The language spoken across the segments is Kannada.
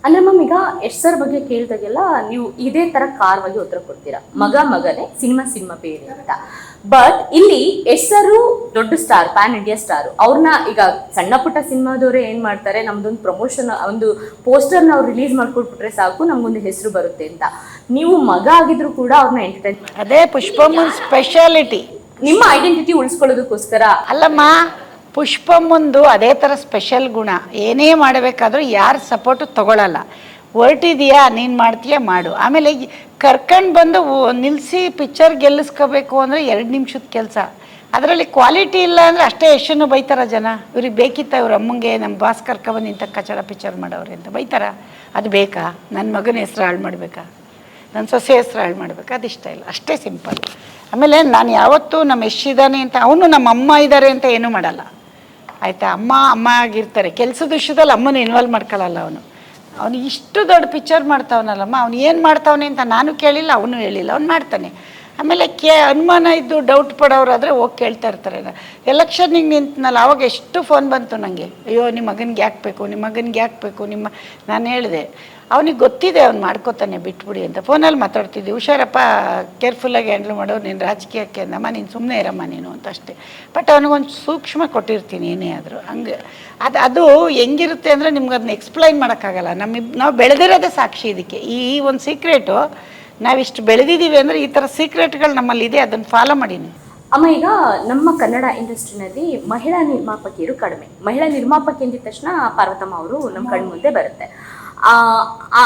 ಅಂದ್ರೆ ಮ್ಯಾಮ್ ಈಗ ಯಶ್ ಸರ್ ಬಗ್ಗೆ ಕೇಳಿದಾಗೆಲ್ಲ ನೀವು ಇದೇ ತರ ಕಾರವಾಗಿ ಉತ್ತರ ಕೊಡ್ತೀರಾ, ಮಗ ಮಗನೇ ಸಿನಿಮಾ ಸಿನಿಮಾ ಬೇರೆ ಅಂತ. ಬಟ್ ಇಲ್ಲಿ ಯಶ್ ಸರ್ ದೊಡ್ಡ ಸ್ಟಾರ್, ಪ್ಯಾನ್ ಇಂಡಿಯಾ ಸ್ಟಾರ್. ಅವ್ರನ್ನ ಈಗ ಸಣ್ಣ ಪುಟ್ಟ ಸಿನಿಮಾದವ್ರು ಏನ್ ಮಾಡ್ತಾರೆ, ನಮ್ದೊಂದು ಪ್ರಮೋಷನ್, ಒಂದು ಪೋಸ್ಟರ್ ನಾವು ರಿಲೀಸ್ ಮಾಡ್ಕೊಟ್ಬಿಟ್ರೆ ಸಾಕು ನಮ್ಗೊಂದು ಹೆಸರು ಬರುತ್ತೆ ಅಂತ. ನೀವು ಮಗ ಆಗಿದ್ರು ಕೂಡ ಅವ್ರನ್ನ ಎಂಟರ್ಟೈನ್, ಅದೇ ಪುಷ್ಪಮ್ಮನ ಸ್ಪೆಷಾಲಿಟಿ. ನಿಮ್ಮ ಐಡೆಂಟಿಟಿ ಉಳಿಸ್ಕೊಳ್ಳೋದಕ್ಕೋಸ್ಕರ ಅಲ್ಲಮ್ಮ, ಪುಷ್ಪಮ್ಮಂದು ಅದೇ ಥರ ಸ್ಪೆಷಲ್ ಗುಣ. ಏನೇ ಮಾಡಬೇಕಾದ್ರೂ ಯಾರು ಸಪೋರ್ಟು ತಗೊಳ್ಳಲ್ಲ. ಹೊರಟಿದೆಯಾ ನೀನು ಮಾಡ್ತೀಯಾ ಮಾಡು, ಆಮೇಲೆ ಕರ್ಕೊಂಡು ಬಂದು ನಿಲ್ಲಿಸಿ ಪಿಕ್ಚರ್ ಗೆಲ್ಲಿಸ್ಕೋಬೇಕು ಅಂದರೆ 2 ನಿಮಿಷದ ಕೆಲಸ. ಅದರಲ್ಲಿ ಕ್ವಾಲಿಟಿ ಇಲ್ಲ ಅಂದರೆ ಅಷ್ಟೇ ಯಶನ್ನು ಬೈತಾರ ಜನ. ಇವ್ರಿಗೆ ಬೇಕಿತ್ತ ಇವ್ರ ಅಮ್ಮಂಗೆ ನಮ್ಮ ಬಾಸ್ ಕರ್ಕೊಬಂದು ಇಂಥ ಕಚಡ ಪಿಕ್ಚರ್ ಮಾಡೋರೆ ಅಂತ ಬೈತಾರ. ಅದು ಬೇಕಾ? ನನ್ನ ಮಗನ ಹೆಸ್ರು ಹಾಳು ಮಾಡಬೇಕಾ, ನನ್ನ ಸೊಸೆ ಹೆಸ್ರು ಹಾಳು ಮಾಡಬೇಕಾ? ಅದು ಇಷ್ಟ ಇಲ್ಲ, ಅಷ್ಟೇ ಸಿಂಪಲ್. ಆಮೇಲೆ ನಾನು ಯಾವತ್ತೂ ನಮ್ಮ ಇದ್ದಾನೆ ಅಂತ, ಅವನು ನಮ್ಮ ಅಮ್ಮ ಇದ್ದಾರೆ ಅಂತ ಏನೂ ಮಾಡಲ್ಲ ಆಯಿತಾ. ಅಮ್ಮ ಆಗಿರ್ತಾರೆ, ಕೆಲಸದ ವಿಷಯದಲ್ಲಿ ಅಮ್ಮನ ಇನ್ವಾಲ್ವ್ ಮಾಡ್ಕೊಳ್ಳಲ್ಲ ಅವನು ಇಷ್ಟು ದೊಡ್ಡ ಪಿಕ್ಚರ್ ಮಾಡ್ತಾವನಲ್ಲಮ್ಮ, ಅವ್ನು ಏನು ಮಾಡ್ತಾವನೆ ಅಂತ ನಾನು ಕೇಳಿಲ್ಲ, ಅವನು ಹೇಳಿಲ್ಲ, ಅವ್ನು ಮಾಡ್ತಾನೆ. ಆಮೇಲೆ ಅನುಮಾನ ಇದ್ದು ಡೌಟ್ ಪಡೋರಾದರೆ ಹೋಗಿ ಕೇಳ್ತಾ ಇರ್ತಾರೆ. ಎಲೆಕ್ಷನ್ನಿಗೆ ನಿಂತನಲ್ಲ, ಅವಾಗ ಎಷ್ಟು ಫೋನ್ ಬಂತು ನನಗೆ, ಅಯ್ಯೋ ನಿಮ್ಮ ಮಗನಿಗೆ ಯಾಕೆ ಬೇಕು, ನಿಮ್ಮ ಮಗನಿಗೆ ಯಾಕೆ ಬೇಕು ನಿಮ್ಮ. ನಾನು ಹೇಳಿದೆ ಅವನಿಗೆ ಗೊತ್ತಿದೆ ಅವ್ನು ಮಾಡ್ಕೋತಾನೆ ಬಿಟ್ಬಿಡಿ ಅಂತ. ಫೋನಲ್ಲಿ ಮಾತಾಡ್ತಿದ್ದೆ, ಹುಷಾರಪ್ಪ, ಕೇರ್ಫುಲ್ಲಾಗಿ ಹ್ಯಾಂಡ್ಲ್ ಮಾಡೋ, ನೀನು ರಾಜಕೀಯಕ್ಕೆ ಅಂದಮ್ಮ, ನೀನು ಸುಮ್ಮನೆ ಇರಮ್ಮ ನೀನು ಅಂತ ಅಷ್ಟೇ. ಬಟ್ ಅವನಿಗೊಂದು ಸೂಕ್ಷ್ಮ ಕೊಟ್ಟಿರ್ತೀನಿ ಏನೇ ಆದರೂ. ಹಂಗೆ ಅದು ಹೆಂಗಿರುತ್ತೆ ಅಂದರೆ ನಿಮ್ಗೆ ಅದನ್ನ ಎಕ್ಸ್ಪ್ಲೈನ್ ಮಾಡೋಕ್ಕಾಗಲ್ಲ. ನಾವು ಬೆಳೆದಿರೋದೇ ಸಾಕ್ಷಿ ಇದಕ್ಕೆ. ಈ ಒಂದು ಸೀಕ್ರೆಟು, ನಾವಿಷ್ಟು ಬೆಳೆದಿದ್ದೀವಿ ಅಂದರೆ ಈ ಥರ ಸೀಕ್ರೆಟ್ಗಳು ನಮ್ಮಲ್ಲಿದೆ, ಅದನ್ನು ಫಾಲೋ ಮಾಡೀನಿ. ಅಮ್ಮ, ಈಗ ನಮ್ಮ ಕನ್ನಡ ಇಂಡಸ್ಟ್ರಿನಲ್ಲಿ ಮಹಿಳಾ ನಿರ್ಮಾಪಕಿಯರು ಕಡಿಮೆ. ಮಹಿಳಾ ನಿರ್ಮಾಪಕಿ ಅಂದಿದ ತಕ್ಷಣ ಪಾರ್ವತಮ್ಮ ಅವರು ನಮ್ಮ ಕಣ್ಣು ಮುಂದೆ ಬರುತ್ತೆ.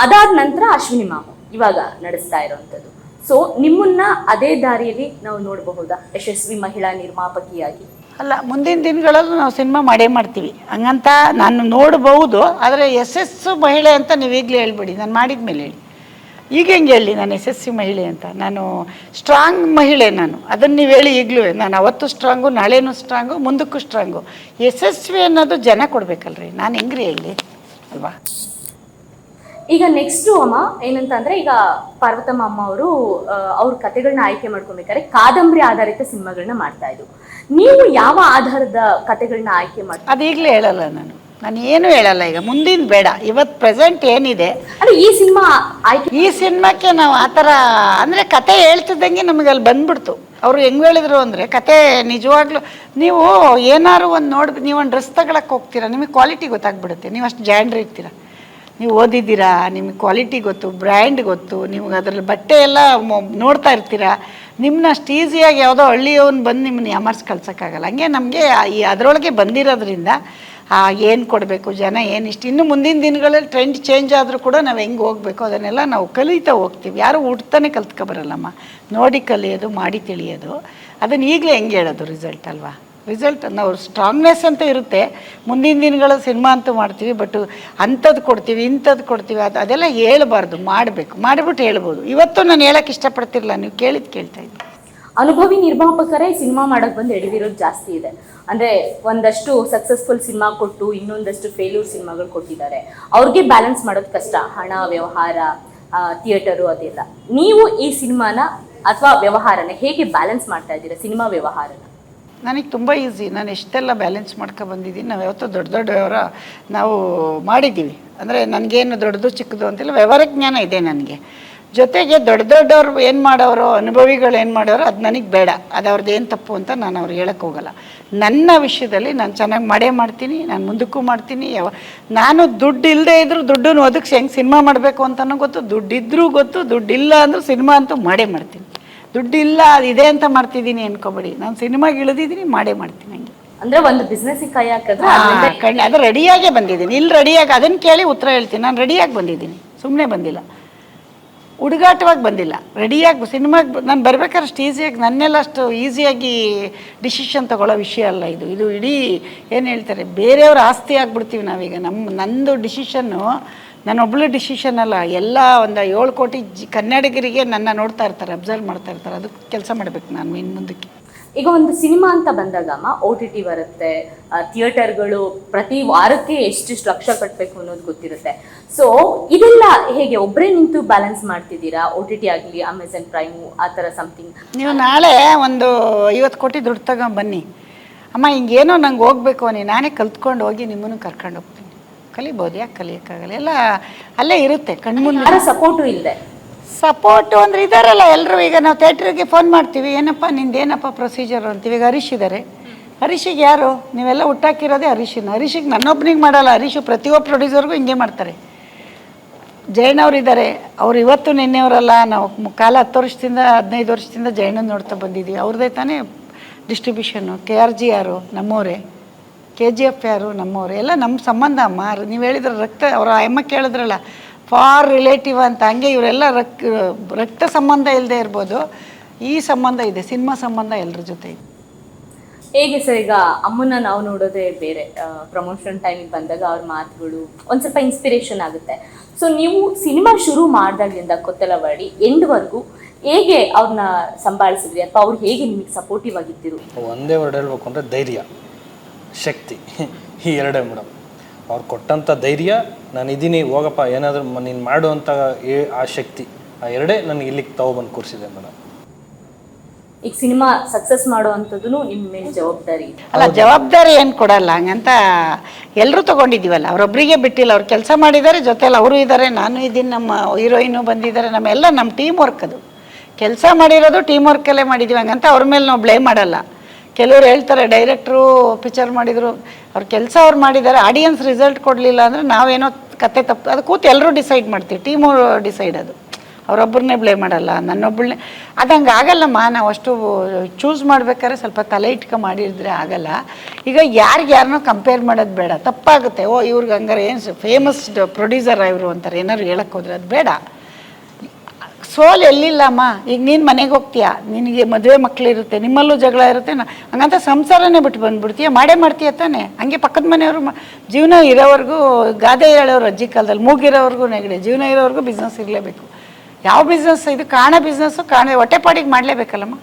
ಅದಾದ ನಂತರ ಅಶ್ವಿನಿ ಮಾಮು ಇವಾಗ ನಡೆಸ್ತಾ ಇರೋವಂಥದ್ದು. ಸೊ ನಿಮ್ಮನ್ನ ಅದೇ ದಾರಿಯಲ್ಲಿ ನಾವು ನೋಡಬಹುದಾ ಯಶಸ್ವಿ ಮಹಿಳಾ ನಿರ್ಮಾಪಕಿಯಾಗಿ? ಅಲ್ಲ, ಮುಂದಿನ ದಿನಗಳಲ್ಲೂ ನಾವು ಸಿನಿಮಾ ಮಾಡೇ ಮಾಡ್ತೀವಿ, ಹಂಗಂತ ನಾನು ನೋಡ್ಬೋದು. ಆದರೆ ಯಶಸ್ಸು ಮಹಿಳೆ ಅಂತ ನೀವು ಈಗಲೇ ಹೇಳ್ಬಿಡಿ, ನಾನು ಮಾಡಿದ ಮೇಲೆ ಹೇಳಿ. ಈಗ ಹೆಂಗೆ ಹೇಳಿ ನಾನು ಯಶಸ್ವಿ ಮಹಿಳೆ ಅಂತ? ನಾನು ಸ್ಟ್ರಾಂಗ್ ಮಹಿಳೆ ನಾನು, ಅದನ್ನು ನೀವು ಹೇಳಿ ಈಗಲೂ. ನಾನು ಅವತ್ತು ಸ್ಟ್ರಾಂಗು, ನಾಳೆನೂ ಸ್ಟ್ರಾಂಗು, ಮುಂದಕ್ಕೂ ಸ್ಟ್ರಾಂಗು. ಯಶಸ್ವಿ ಅನ್ನೋದು ಜನ ಕೊಡ್ಬೇಕಲ್ರಿ, ನಾನು ಹೆಂಗ್ರಿ ಹೇಳಿ ಅಲ್ವಾ? ಈಗ ನೆಕ್ಸ್ಟು ಅಮ್ಮ ಏನಂತ ಅಂದ್ರೆ, ಈಗ ಪಾರ್ವತಮ್ಮ ಅಮ್ಮ ಅವರು ಅವ್ರ ಕತೆಗಳನ್ನ ಆಯ್ಕೆ ಮಾಡ್ಕೊಬೇಕಾದ್ರೆ ಕಾದಂಬರಿ ಆಧಾರಿತ ಸಿನಿಮಾಗಳನ್ನ ಮಾಡ್ತಾ ಇದ್ರು. ನೀವು ಯಾವ ಆಧಾರದ ಕತೆಗಳನ್ನ ಆಯ್ಕೆ ಮಾಡ್ತೀವಿ? ಅದು ಈಗಲೇ ಹೇಳಲ್ಲ ನಾನು ಏನು ಹೇಳಲ್ಲ. ಈಗ ಮುಂದಿನ ಬೇಡ, ಇವತ್ತು ಪ್ರೆಸೆಂಟ್ ಏನಿದೆ ಅಂದ್ರೆ ಈ ಸಿನಿಮಾ ಆಯ್ಕೆ, ಈ ಸಿನಿಮಾಕ್ಕೆ ನಾವು ಆ ಥರ ಅಂದರೆ ಕತೆ ಹೇಳ್ತಿದ್ದಂಗೆ ನಮಗೆ ಅಲ್ಲಿ ಬಂದ್ಬಿಡ್ತು. ಅವರು ಹೆಂಗೆ ಹೇಳಿದ್ರು ಅಂದರೆ, ಕತೆ ನಿಜವಾಗ್ಲೂ ನೀವು ಏನಾದ್ರು ಒಂದು ನೀವು ಒಂದು ಡ್ರೆಸ್ ತಗೊಳಕ್ಕೆ ಹೋಗ್ತೀರಾ, ನಿಮಗೆ ಕ್ವಾಲಿಟಿ ಗೊತ್ತಾಗ್ಬಿಡುತ್ತೆ. ನೀವು ಅಷ್ಟು ಜಾಂಡ್ರಿ ಇರ್ತೀರ, ನೀವು ಓದಿದ್ದೀರಾ, ನಿಮಗೆ ಕ್ವಾಲಿಟಿ ಗೊತ್ತು, ಬ್ರ್ಯಾಂಡ್ ಗೊತ್ತು, ನಿಮ್ಗೆ ಅದರಲ್ಲಿ ಬಟ್ಟೆ ಎಲ್ಲ ನೋಡ್ತಾ ಇರ್ತೀರ. ನಿಮ್ಮನ್ನ ಅಷ್ಟು ಈಸಿಯಾಗಿ ಯಾವುದೋ ಹಳ್ಳಿಯವನು ಬಂದು ನಿಮ್ಮನ್ನ ಯಾಮಾರ್ಸಿ ಕಳ್ಸೋಕ್ಕಾಗಲ್ಲ. ಹಂಗೆ ನಮಗೆ ಈ ಅದರೊಳಗೆ ಬಂದಿರೋದ್ರಿಂದ ಏನು ಕೊಡಬೇಕು, ಜನ ಏನು ಇನ್ನು ಮುಂದಿನ ದಿನಗಳಲ್ಲಿ ಟ್ರೆಂಡ್ ಚೇಂಜ್ ಆದರೂ ಕೂಡ ನಾವು ಹೆಂಗೆ ಹೋಗಬೇಕು ಅದನ್ನೆಲ್ಲ ನಾವು ಕಲಿತಾ ಹೋಗ್ತೀವಿ. ಯಾರು ಹುಡ್ತಾನೆ ಕಲ್ತ್ಕೊಬರಲ್ಲಮ್ಮ, ನೋಡಿ ಕಲಿಯೋದು, ಮಾಡಿ ತಿಳಿಯೋದು. ಅದನ್ನು ಈಗಲೇ ಹೆಂಗೆ ಹೇಳೋದು ರಿಸಲ್ಟ್ ಅಲ್ವಾ? ರಿಸಲ್ಟ್ ನಾವು ಸ್ಟ್ರಾಂಗ್ನೆಸ್ ಅಂತ ಇರುತ್ತೆ. ಮುಂದಿನ ದಿನಗಳ ಸಿನಿಮಾ ಅಂತೂ ಮಾಡ್ತೀವಿ, ಬಟ್ ಅಂಥದ್ದು ಕೊಡ್ತೀವಿ, ಇಂಥದ್ದು ಕೊಡ್ತೀವಿ, ಅದೆಲ್ಲ ಹೇಳ್ಬಾರ್ದು, ಮಾಡಬೇಕು. ಮಾಡಿಬಿಟ್ಟು ಹೇಳ್ಬೋದು. ಇವತ್ತು ನಾನು ಹೇಳೋಕ್ಕೆ ಇಷ್ಟಪಡ್ತಿರಲಿಲ್ಲ, ನೀವು ಕೇಳ್ತಾ ಇದ್ದೀನಿ. ಅನುಭವಿ ನಿರ್ಮಾಪಕರೇ ಸಿನಿಮಾ ಮಾಡಕ್ ಬಂದು ಎಡವಿರೋದು ಜಾಸ್ತಿ ಇದೆ. ಅಂದ್ರೆ ಒಂದಷ್ಟು ಸಕ್ಸಸ್ಫುಲ್ ಸಿನಿಮಾ ಕೊಟ್ಟು ಇನ್ನೊಂದಷ್ಟು ಫೇಲ್ಯೂರ್ ಸಿನಿಮಾಗಳು ಕೊಟ್ಟಿದ್ದಾರೆ. ಅವ್ರಿಗೆ ಬ್ಯಾಲೆನ್ಸ್ ಮಾಡೋದು ಕಷ್ಟ, ಹಣ, ವ್ಯವಹಾರ, ಥಿಯೇಟರು ಅದೆಲ್ಲ. ನೀವು ಈ ಸಿನಿಮಾನ ಅಥವಾ ವ್ಯವಹಾರನ ಹೇಗೆ ಬ್ಯಾಲೆನ್ಸ್ ಮಾಡ್ತಾ ಇದ್ದೀರಾ, ಸಿನಿಮಾ ವ್ಯವಹಾರನ? ನನಗೆ ತುಂಬ ಈಸಿ. ನಾನು ಎಷ್ಟೆಲ್ಲ ಬ್ಯಾಲೆನ್ಸ್ ಮಾಡ್ಕೊಬಂದಿದ್ದೀನಿ. ನಾವು ಯಾವತ್ತೂ ದೊಡ್ಡ ವ್ಯವಹಾರ ನಾವು ಮಾಡಿದ್ದೀವಿ. ಅಂದರೆ ನನಗೇನು ದೊಡ್ಡದು ಚಿಕ್ಕದು ಅಂತಿಲ್ಲ, ವ್ಯವಹಾರ ಜ್ಞಾನ ಇದೆ ನನಗೆ. ಜೊತೆಗೆ ದೊಡ್ಡವ್ರು ಏನು ಮಾಡೋರು, ಅನುಭವಿಗಳು ಏನು ಮಾಡೋರು, ಅದು ನನಗೆ ಬೇಡ. ಅದು ಅವ್ರದ್ದು ಏನು ತಪ್ಪು ಅಂತ ನಾನು ಅವ್ರಿಗೆ ಹೇಳಕ್ಕೆ ಹೋಗಲ್ಲ. ನನ್ನ ವಿಷಯದಲ್ಲಿ ನಾನು ಚೆನ್ನಾಗಿ ಮಾಡೇ ಮಾಡ್ತೀನಿ, ನಾನು ಮುಂದಕ್ಕೂ ಮಾಡ್ತೀನಿ. ನಾನು ದುಡ್ಡು ಇಲ್ಲದೆ ಇದ್ದರೂ ದುಡ್ಡನ್ನು ಒದಗಿಸಿ ಹೆಂಗೆ ಸಿನಿಮಾ ಮಾಡಬೇಕು ಅಂತಲೂ ಗೊತ್ತು, ದುಡ್ಡಿದ್ರೂ ಗೊತ್ತು, ದುಡ್ಡಿಲ್ಲ ಅಂದರೂ ಸಿನಿಮಾ ಅಂತೂ ಮಾಡೇ ಮಾಡ್ತೀನಿ. ದುಡ್ಡಿಲ್ಲ ಅದಿದೆ ಅಂತ ಮಾಡ್ತಿದ್ದೀನಿ ಅನ್ಕೋಬೇಡಿ, ನಾನು ಸಿನಿಮಾಗೆ ಇಳಿದಿದ್ದೀನಿ, ಮಾಡೇ ಮಾಡ್ತೀನಿ. ಹಂಗೆ ಅಂದರೆ ಒಂದು ಬಿಸ್ನೆಸ್ಸಿಗೆ ಕೈ ಹಾಕಿದ್ರೆ ಅದು ರೆಡಿಯಾಗೇ ಬಂದಿದ್ದೀನಿ. ಇಲ್ಲಿ ರೆಡಿಯಾಗಿ ಅದನ್ನು ಕೇಳಿ ಉತ್ತರ ಹೇಳ್ತೀನಿ. ನಾನು ರೆಡಿಯಾಗಿ ಬಂದಿದ್ದೀನಿ, ಸುಮ್ಮನೆ ಬಂದಿಲ್ಲ, ಹುಡುಗಾಟವಾಗಿ ಬಂದಿಲ್ಲ, ರೆಡಿಯಾಗಿ ಸಿನಿಮಾಗೆ ನಾನು ಬರ್ಬೇಕಾದ್ರೆ ಅಷ್ಟು ಈಸಿಯಾಗಿ, ನನ್ನೆಲ್ಲ ಅಷ್ಟು ಈಸಿಯಾಗಿ ಡಿಸಿಷನ್ ತೊಗೊಳ್ಳೋ ವಿಷಯ ಅಲ್ಲ ಇದು ಇಡೀ ಏನು ಹೇಳ್ತಾರೆ, ಬೇರೆಯವ್ರ ಆಸ್ತಿ ಆಗ್ಬಿಡ್ತೀವಿ ನಾವೀಗ. ನಂದು ಡಿಸಿಷನ್ನು ನಾನೊಬ್ಬಳು ಡಿಸಿಷನ್ ಅಲ್ಲ, ಎಲ್ಲ ಒಂದು 7 ಕೋಟಿ ಕನ್ನಡಿಗರಿಗೆ ನನ್ನ ನೋಡ್ತಾ ಇರ್ತಾರೆ, ಅಬ್ಸರ್ವ್ ಮಾಡ್ತಾ ಇರ್ತಾರೆ. ಅದಕ್ಕೆ ಕೆಲಸ ಮಾಡಬೇಕು ನಾನು ಇನ್ನು ಮುಂದಕ್ಕೆ. ಈಗ ಒಂದು ಸಿನಿಮಾ ಅಂತ ಬಂದಾಗ OTT ಬರುತ್ತೆ, ಥಿಯೇಟರ್ಗಳು ಪ್ರತಿ ವಾರಕ್ಕೆ ಎಷ್ಟೆಷ್ಟು ಲಕ್ಷ ಕಟ್ಟಬೇಕು ಅನ್ನೋದು ಗೊತ್ತಿರುತ್ತೆ. ಸೊ ಇದೆಲ್ಲ ಹೇಗೆ ಒಬ್ಬರೇ ನಿಂತು ಬ್ಯಾಲೆನ್ಸ್ ಮಾಡ್ತಿದ್ದೀರಾ? OTT ಆಗಲಿ, ಅಮೆಝಾನ್ ಪ್ರೈಮು, ಆ ಥರ ಸಮಥಿಂಗ್. ನೀವು ನಾಳೆ ಒಂದು 50 ಕೋಟಿ ದುಡ್ಡು ತಗೊಂಡು ಬನ್ನಿ ಅಮ್ಮ, ಹಿಂಗೇನೋ ನಂಗೆ ಹೋಗ್ಬೇಕು ನಾನೇ ಕಲ್ತ್ಕೊಂಡು ಹೋಗಿ ನಿಮ್ಮನ್ನು ಕರ್ಕೊಂಡು ಹೋಗ್ತೀನಿ. ಕಲಿಬೋದು, ಯಾಕೆ ಕಲಿಯೋಕ್ಕಾಗಲ್ಲ, ಎಲ್ಲ ಅಲ್ಲೇ ಇರುತ್ತೆ ಕಣ್ಮುಂದೆ. ಯಾರ ಸಪೋರ್ಟು ಇಲ್ಲದೆ ಸಪೋರ್ಟು ಅಂದರೆ ಇದ್ದಾರಲ್ಲ ಎಲ್ಲರೂ. ಈಗ ನಾವು ಥಿಯೇಟ್ರಿಗೆ ಫೋನ್ ಮಾಡ್ತೀವಿ, ಏನಪ್ಪ ನಿಂದೇನಪ್ಪ ಪ್ರೊಸೀಜರ್ ಅಂತೀವಿ. ಈಗ ಹರೀಶ್ ಇದ್ದಾರೆ, ಹರೀಶಿಗೆ ಯಾರು ನೀವೆಲ್ಲ ಹುಟ್ಟಾಕಿರೋದೇ ಹರೀಶಿಗೆ ನನ್ನೊಬ್ಬನಿಗೆ ಮಾಡಲ್ಲ, ಹರೀಶು ಪ್ರತಿಯೊಬ್ಬ ಪ್ರೊಡ್ಯೂಸರ್ಗೂ ಹಿಂಗೆ ಮಾಡ್ತಾರೆ. ಜಯಣ್ಣವ್ರು ಇದ್ದಾರೆ, ಅವ್ರು ಇವತ್ತು ನಿನ್ನೆಯವರಲ್ಲ, ನಾವು ಕಾಲ 10 ವರ್ಷದಿಂದ 15 ವರ್ಷದಿಂದ ಜಯಣ್ಣನ ನೋಡ್ತಾ ಬಂದಿದ್ದೀವಿ. ಅವ್ರದ್ದೇ ತಾನೇ ಡಿಸ್ಟ್ರಿಬ್ಯೂಷನ್ನು. KRG ಯಾರು ನಮ್ಮವರೇ, KGF ಯಾರು ನಮ್ಮವರೇ, ಎಲ್ಲ ನಮ್ಮ ಸಂಬಂಧ ಅಮ್ಮ. ನೀವು ಹೇಳಿದ್ರೆ ರಕ್ತ, ಅವರ ಅಮ್ಮ ಕೇಳಿದ್ರಲ್ಲ ಫಾರ್ ರಿಲೇಟಿವ್ ಅಂತ, ಹಂಗೆ ಇವರೆಲ್ಲ ರಕ್ತ ಸಂಬಂಧ ಇಲ್ಲದೆ ಇರ್ಬೋದು, ಈ ಸಂಬಂಧ ಇದೆ, ಸಿನಿಮಾ ಸಂಬಂಧ ಎಲ್ಲರ ಜೊತೆ ಇದೆ. ಹೇಗೆ ಸರ್, ಈಗ ಅಮ್ಮನ ನಾವು ನೋಡೋದೇ ಬೇರೆ, ಪ್ರಮೋಷನ್ ಟೈಮಿಗೆ ಬಂದಾಗ ಅವ್ರ ಮಾತುಗಳು ಒಂದು ಸ್ವಲ್ಪ ಇನ್ಸ್ಪಿರೇಷನ್ ಆಗುತ್ತೆ. ಸೊ ನೀವು ಸಿನಿಮಾ ಶುರು ಮಾಡಿದಾಗಲಿಂದ ಕೊತ್ತಲವಾಡಿ ಎಂಡ್ವರೆಗೂ ಹೇಗೆ ಅವ್ರನ್ನ ಸಂಭಾಳಿಸಿದ್ರಿ, ಅಥವಾ ಅವ್ರು ಹೇಗೆ ನಿಮಗೆ ಸಪೋರ್ಟಿವ್ ಆಗಿದ್ದರು? ಒಂದೇ ವರ್ಡ್ ಹೇಳ್ಬೇಕು ಅಂದರೆ ಧೈರ್ಯ, ಶಕ್ತಿ, ಈ ಎರಡೇ ಮೇಡಮ್. ಅವ್ರು ಕೊಟ್ಟಂಥ ಧೈರ್ಯ, ನಾನು ಇದ್ದೀನಿ ಹೋಗಪ್ಪ ಏನಾದರೂ ನೀನು ಮಾಡುವಂಥ ಆ ಶಕ್ತಿ, ಆ ಎರಡೇ ನನಗೆ ಇಲ್ಲಿಗೆ ತಗೊಬಂದು ಕೂರಿಸಿದೆ ಮೇಡಮ್. ಈಗ ಸಿನಿಮಾ ಸಕ್ಸಸ್ ಮಾಡುವಂಥದ್ದು ನಿಮ್ಮ ಮೇಲೆ ಜವಾಬ್ದಾರಿ ಅಲ್ಲ, ಜವಾಬ್ದಾರಿ ಏನು ಕೊಡಲ್ಲ ಹಂಗಂತ ಎಲ್ಲರೂ ತೊಗೊಂಡಿದ್ದೀವಲ್ಲ, ಅವರೊಬ್ಬರಿಗೆ ಬಿಟ್ಟಿಲ್ಲ. ಅವ್ರು ಕೆಲಸ ಮಾಡಿದ್ದಾರೆ, ಜೊತೆಲಿ ಅವರು ಇದ್ದಾರೆ, ನಾನು ಇದ್ದೀನಿ, ನಮ್ಮ ಹೀರೋಯಿನು ಬಂದಿದ್ದಾರೆ, ನಮ್ಮ ಟೀಮ್ ವರ್ಕ್. ಅದು ಕೆಲಸ ಮಾಡಿರೋದು ಟೀಮ್ ವರ್ಕಲ್ಲೇ ಮಾಡಿದ್ದೀವಿ, ಹಂಗಂತ ಅವ್ರ ಮೇಲೆ ನಾವು ಬ್ಲೇಮ್ ಮಾಡಲ್ಲ. ಕೆಲವರು ಹೇಳ್ತಾರೆ ಡೈರೆಕ್ಟ್ರು ಪಿಕ್ಚರ್ ಮಾಡಿದರು, ಅವ್ರ ಕೆಲಸ ಅವ್ರು ಮಾಡಿದ್ದಾರೆ, ಆಡಿಯನ್ಸ್ ರಿಸಲ್ಟ್ ಕೊಡಲಿಲ್ಲ ಅಂದರೆ ನಾವೇನೋ ಕತೆ ತಪ್ಪು, ಅದು ಕೂತು ಎಲ್ಲರೂ ಡಿಸೈಡ್ ಮಾಡ್ತೀವಿ, ಟೀಮು ಡಿಸೈಡ್. ಅದು ಅವರೊಬ್ಬರನ್ನೇ ಬ್ಲೇಮ್ ಮಾಡಲ್ಲ, ನನ್ನೊಬ್ಬಳನ್ನೇ. ಅದು ಹಂಗೆ ಆಗಲ್ಲಮ್ಮ. ನಾವು ಅಷ್ಟು ಚೂಸ್ ಮಾಡ್ಬೇಕಾದ್ರೆ ಸ್ವಲ್ಪ ತಲೆ ಇಟ್ಕೊ ಮಾಡಿದ್ರೆ ಆಗಲ್ಲ. ಈಗ ಯಾರನ್ನೋ ಕಂಪೇರ್ ಮಾಡೋದು ಬೇಡ, ತಪ್ಪಾಗುತ್ತೆ. ಓ ಇವ್ರಿಗೆ ಹಂಗಾರೆ ಏನು ಫೇಮಸ್ ಪ್ರೊಡ್ಯೂಸರ್ ಇವರು ಅಂತಾರೆ ಏನಾದ್ರು ಹೇಳಕ್ಕೆ ಹೋದ್ರೆ, ಅದು ಬೇಡ. ಸೋಲ್ ಎಲ್ಲಿಲ್ಲಮ್ಮ. ಈಗ ನೀನು ಮನೆಗೆ ಹೋಗ್ತೀಯಾ, ನಿನಗೆ ಮದುವೆ ಮಕ್ಕಳಿರುತ್ತೆ, ನಿಮ್ಮಲ್ಲೂ ಜಗಳ ಇರುತ್ತೆ, ಹಂಗಂತ ಸಂಸಾರನೇ ಬಿಟ್ಟು ಬಂದುಬಿಡ್ತೀಯ, ಮಾಡ್ತೀಯ ತಾನೆ. ಹಂಗೆ ಪಕ್ಕದ ಮನೆಯವರು ಜೀವನ ಇರೋವರೆಗೂ, ಗಾದೆ ಹೇಳೋರು ಅಜ್ಜಿ ಕಾಲದಲ್ಲಿ, ಮೂಗಿರೋವರೆಗೂ ನೆಗಡಿ, ಜೀವನ ಇರೋವರೆಗೂ ಬಿಸ್ನೆಸ್ ಇರಲೇಬೇಕು. ಯಾವ ಬಿಸ್ನೆಸ್ ಇದು? ಹೊಟ್ಟೆಪಾಡಿಗೆ ಹೊಟ್ಟೆಪಾಡಿಗೆ ಮಾಡಲೇಬೇಕಲ್ಲಮ್ಮ.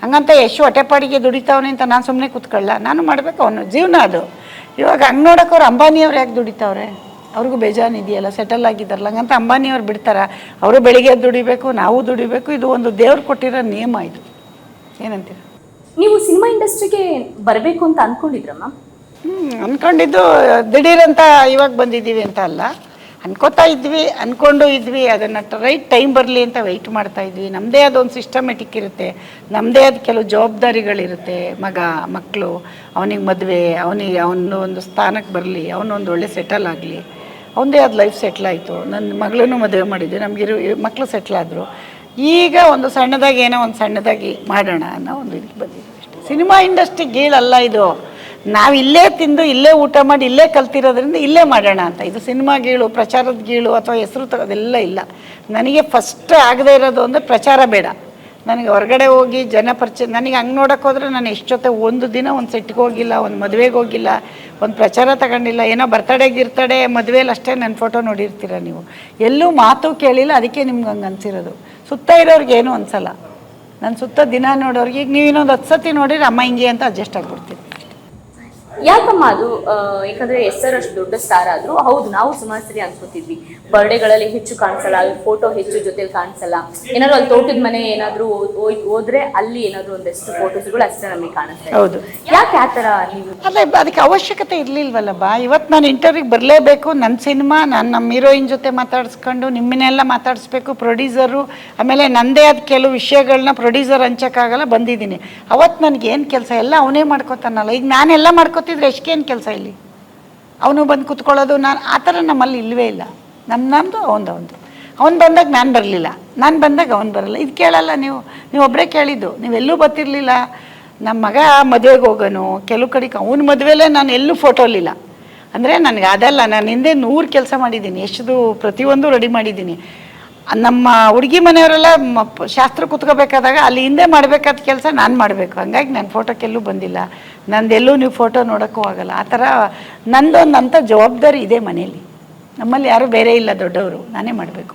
ಹಂಗಂತ ಎಷ್ಟು ಹೊಟ್ಟೆಪಾಡಿಗೆ ದುಡಿತಾವನೆ ಅಂತ ನಾನು ಸುಮ್ಮನೆ ಕೂತ್ಕೊಳ್ಳ, ನಾನು ಮಾಡಬೇಕು, ಅವನು ಜೀವನ ಅದು. ಇವಾಗ ಹಂಗೆ ನೋಡೋಕೆ ಅಂಬಾನಿಯವ್ರು ಯಾಕೆ ದುಡಿತಾವ್ರೆ? ಅವ್ರಿಗೂ ಬೇಜಾನ್ ಇದೆಯಲ್ಲ, ಸೆಟಲ್ ಆಗಿದ್ದಾರಲ್ಲ. ಹಂಗಂತ ಅಂಬಾನಿಯವ್ರು ಬಿಡ್ತಾರ? ಅವರು ಬೆಳಿಗ್ಗೆ ದುಡಿಬೇಕು, ನಾವು ದುಡಿಬೇಕು. ಇದು ಒಂದು ದೇವ್ರು ಕೊಟ್ಟಿರೋ ನಿಯಮ. ಇದು ಏನಂತೀರ? ನೀವು ಸಿನಿಮಾ ಇಂಡಸ್ಟ್ರಿಗೆ ಬರಬೇಕು ಅಂತ ಅಂದ್ಕೊಂಡಿದ್ರಮ್ಮ? ಅಂದ್ಕೊಂಡಿದ್ದು ದಿಢೀರಂತ ಇವಾಗ ಬಂದಿದ್ದೀವಿ ಅಂತ ಅಲ್ಲ, ಅನ್ಕೋತಾ ಇದ್ವಿ, ಅಂದ್ಕೊಂಡು ಇದ್ವಿ. ಅದನ್ನು ರೈಟ್ ಟೈಮ್ ಬರಲಿ ಅಂತ ವೆಯ್ಟ್ ಮಾಡ್ತಾ ಇದ್ವಿ. ನಮ್ಮದೇ ಅದೊಂದು ಸಿಸ್ಟಮೆಟಿಕ್ ಇರುತ್ತೆ, ನಮ್ಮದೇ ಅದು ಕೆಲವು ಜವಾಬ್ದಾರಿಗಳಿರುತ್ತೆ. ಮಕ್ಕಳು, ಅವನಿಗೆ ಮದುವೆ, ಅವನು ಒಂದು ಸ್ಥಾನಕ್ಕೆ ಬರಲಿ, ಅವನೊಂದು ಒಳ್ಳೆ ಸೆಟಲ್ ಆಗಲಿ, ಅವನದೇ ಅದು ಲೈಫ್ ಸೆಟ್ಲಾಯಿತು. ನನ್ನ ಮಗಳನ್ನೂ ಮದುವೆ ಮಾಡಿದ್ವಿ, ನಮಗಿರೋ ಮಕ್ಕಳು ಸೆಟ್ಲಾದರು. ಈಗ ಒಂದು ಸಣ್ಣದಾಗಿ ಏನೋ ಒಂದು ಸಣ್ಣದಾಗಿ ಮಾಡೋಣ ಅನ್ನೋ ಒಂದು ಇದಕ್ಕೆ ಬಂದಿದ್ವಿ ಅಷ್ಟೇ. ಸಿನಿಮಾ ಇಂಡಸ್ಟ್ರಿ ಗೀಳಲ್ಲ ಇದು. ನಾವು ಇಲ್ಲೇ ತಿಂದು, ಇಲ್ಲೇ ಊಟ ಮಾಡಿ, ಇಲ್ಲೇ ಕಲ್ತಿರೋದ್ರಿಂದ ಇಲ್ಲೇ ಮಾಡೋಣ ಅಂತ. ಇದು ಸಿನಿಮಾ ಗೀಳು, ಪ್ರಚಾರದ ಗೀಳು ಅಥವಾ ಹೆಸರು ಅದೆಲ್ಲ ಇಲ್ಲ. ನನಗೆ ಫಸ್ಟ್ ಆಗದೆ ಇರೋದು ಅಂದರೆ ಪ್ರಚಾರ ಬೇಡ. ನನಗೆ ಹೊರಗಡೆ ಹೋಗಿ ಜನ ಪರಿಚಯ, ನನಗೆ ಹಂಗೆ ನೋಡೋಕೆ ಹೋದರೆ ನಾನು ಎಷ್ಟು ಜೊತೆ ಒಂದು ದಿನ ಒಂದು ಸೆಟ್ಗೆ ಹೋಗಿಲ್ಲ, ಒಂದು ಮದುವೆಗೆ ಹೋಗಿಲ್ಲ, ಒಂದು ಪ್ರಚಾರ ತಗೊಂಡಿಲ್ಲ. ಏನೋ ಬರ್ತಡೇ ಮದುವೆಯಲ್ಲಿ ಅಷ್ಟೇ ನನ್ನ ಫೋಟೋ ನೋಡಿರ್ತೀರ ನೀವು, ಎಲ್ಲೂ ಮಾತು ಕೇಳಿಲ್ಲ. ಅದಕ್ಕೆ ನಿಮ್ಗೆ ಹಂಗೆ ಅನ್ಸಿರೋದು. ಸುತ್ತ ಇರೋರಿಗೆ ಏನೂ ಅನ್ಸಲ್ಲ. ನನ್ನ ಸುತ್ತ ದಿನ ನೋಡೋರಿಗೆ ಈಗ ನೀವು ಇನ್ನೊಂದು 10 ಸತಿ ನೋಡಿದ್ರೆ ಅಮ್ಮ ಹಿಂಗೆ ಅಂತ ಅಡ್ಜಸ್ಟ್ ಆಗ್ಬಿಡ್ತೀನಿ. ಯಾಕಮ್ಮ ಅದು? ಯಾಕಂದ್ರೆ ಹೆಸರು ಅಷ್ಟು ದೊಡ್ಡ ಸ್ಟಾರ್ ಆದ್ರು, ಹೌದು ನಾವು ಸುಮಾರು ಸರಿ ಅನ್ಕೋತಿದ್ವಿ ಬರ್ಡೇಗಳಲ್ಲಿ ಹೆಚ್ಚು ಕಾಣಿಸಲ್ಲ, ಫೋಟೋ ಹೆಚ್ಚು ಜೊತೆಲಿ ಕಾಣಿಸಲ್ಲ. ಏನಾದ್ರು ಅಲ್ಲಿ ತೋಟದ ಮನೆ ಏನಾದ್ರು ಹೋದ್ರೆ ಅಲ್ಲಿ ಏನಾದ್ರು ಒಂದಷ್ಟು ಫೋಟೋಸ್ಗಳು ಅಷ್ಟೇ ನಮಗೆ ಕಾಣಿಸ್ತದೆ. ಹೌದು, ಯಾಕೆ ಆ ಥರ ನೀವು? ಅಲ್ಲ, ಅದಕ್ಕೆ ಅವಶ್ಯಕತೆ ಇರಲಿಲ್ವಲ್ಲ ಬಾ. ಇವತ್ತು ನಾನು ಇಂಟರ್ವ್ಯೂಗೆ ಬರಲೇಬೇಕು, ನನ್ನ ಸಿನಿಮಾ, ನಾನು ನಮ್ಮ ಹೀರೋಯಿನ್ ಜೊತೆ ಮಾತಾಡಿಸ್ಕೊಂಡು ನಿಮ್ಮನ್ನೆಲ್ಲ ಮಾತಾಡಿಸ್ಬೇಕು, ಪ್ರೊಡ್ಯೂಸರು. ಆಮೇಲೆ ನನ್ನದೇ ಆದ ಕೆಲವು ವಿಷಯಗಳನ್ನ ಪ್ರೊಡ್ಯೂಸರ್ ಹಂಚೋಕ್ಕಾಗಲ್ಲ, ಬಂದಿದ್ದೀನಿ. ಅವತ್ತು ನನಗೇನು ಕೆಲಸ ಎಲ್ಲ ಅವನೇ ಮಾಡ್ಕೋತಾನಲ್ಲ. ಈಗ ನಾನೆಲ್ಲ ಮಾಡ್ಕೋತಿದ್ರೆ ಎಷ್ಟೇನು ಕೆಲಸ ಇಲ್ಲಿ? ಅವನು ಬಂದು ಕೂತ್ಕೊಳ್ಳೋದು, ನಾನು ಆ ಥರ ನಮ್ಮಲ್ಲಿ ಇಲ್ಲವೇ ಇಲ್ಲ. ನಮ್ಮದು ಅವ್ನು ಬಂದಾಗ ನಾನು ಬರಲಿಲ್ಲ, ನಾನು ಬಂದಾಗ ಅವ್ನು ಬರಲ್ಲ. ಇದು ಕೇಳಲ್ಲ ನೀವು ಒಬ್ಬರೇ ಕೇಳಿದ್ದು, ನೀವೆಲ್ಲೂ ಬರ್ತಿರ್ಲಿಲ್ಲ. ನಮ್ಮ ಮಗ ಮದುವೆಗೆ ಹೋಗೋನು, ಕೆಲವು ಕಡೆಗೆ ಅವ್ನ ಮದುವೆಲೇ ನಾನು ಎಲ್ಲೂ ಫೋಟೋಲಿಲ್ಲ. ಅಂದರೆ ನನಗೆ ಅದಲ್ಲ, ನಾನು ಹಿಂದೆ 100 ಕೆಲಸ ಮಾಡಿದ್ದೀನಿ, ಎಷ್ಟು ಪ್ರತಿಯೊಂದು ರೆಡಿ ಮಾಡಿದ್ದೀನಿ. ನಮ್ಮ ಹುಡುಗಿ ಮನೆಯವರೆಲ್ಲ ಶಾಸ್ತ್ರ ಕೂತ್ಕೋಬೇಕಾದಾಗ ಅಲ್ಲಿ ಹಿಂದೆ ಮಾಡಬೇಕಾದ ಕೆಲಸ ನಾನು ಮಾಡಬೇಕು. ಹಂಗಾಗಿ ನಾನು ಫೋಟೋಕ್ಕೆಲ್ಲೂ ಬಂದಿಲ್ಲ, ನಂದೆಲ್ಲೂ ನೀವು ಫೋಟೋ ನೋಡೋಕ್ಕೂ ಆಗಲ್ಲ. ಆ ಥರ ನಂದೊಂದು ಅಂಥ ಜವಾಬ್ದಾರಿ ಇದೆ ಮನೇಲಿ. ನಮ್ಮಲ್ಲಿ ಯಾರೂ ಬೇರೆ ಇಲ್ಲ ದೊಡ್ಡವರು, ನಾನೇ ಮಾಡಬೇಕು.